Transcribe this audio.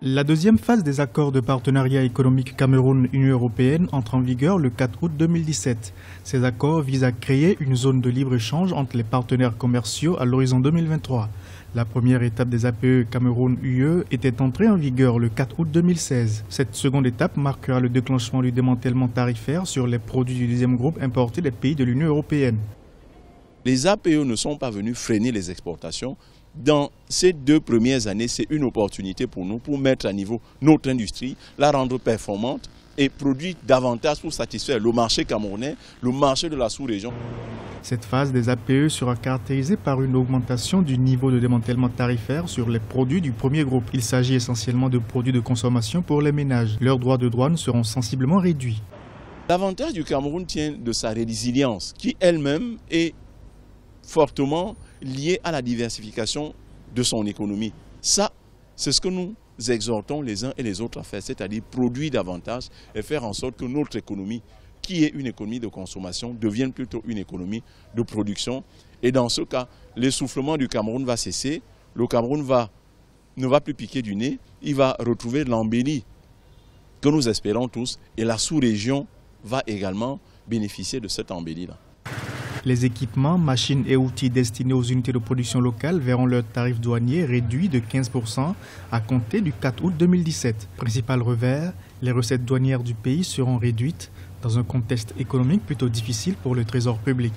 La deuxième phase des accords de partenariat économique Cameroun-Union européenne entre en vigueur le 4 août 2017. Ces accords visent à créer une zone de libre-échange entre les partenaires commerciaux à l'horizon 2023. La première étape des APE Cameroun-UE était entrée en vigueur le 4 août 2016. Cette seconde étape marquera le déclenchement du démantèlement tarifaire sur les produits du deuxième groupe importés des pays de l'Union européenne. Les APE ne sont pas venus freiner les exportations. Dans ces 2 premières années, c'est une opportunité pour nous pour mettre à niveau notre industrie, la rendre performante et produire davantage pour satisfaire le marché camerounais, le marché de la sous-région. Cette phase des APE sera caractérisée par une augmentation du niveau de démantèlement tarifaire sur les produits du premier groupe. Il s'agit essentiellement de produits de consommation pour les ménages. Leurs droits de douane seront sensiblement réduits. L'avantage du Cameroun tient de sa résilience, qui elle-même est fortement liée à la diversification de son économie. Ça, c'est ce que nous exhortons les uns et les autres à faire, c'est-à-dire produire davantage et faire en sorte que notre économie, qui est une économie de consommation, devienne plutôt une économie de production. Et dans ce cas, l'essoufflement du Cameroun va cesser, le Cameroun ne va plus piquer du nez, il va retrouver l'embellie que nous espérons tous, et la sous-région va également bénéficier de cette embellie-là. Les équipements, machines et outils destinés aux unités de production locales verront leur tarif douanier réduit de 15% à compter du 4 août 2017. Principal revers, les recettes douanières du pays seront réduites dans un contexte économique plutôt difficile pour le trésor public.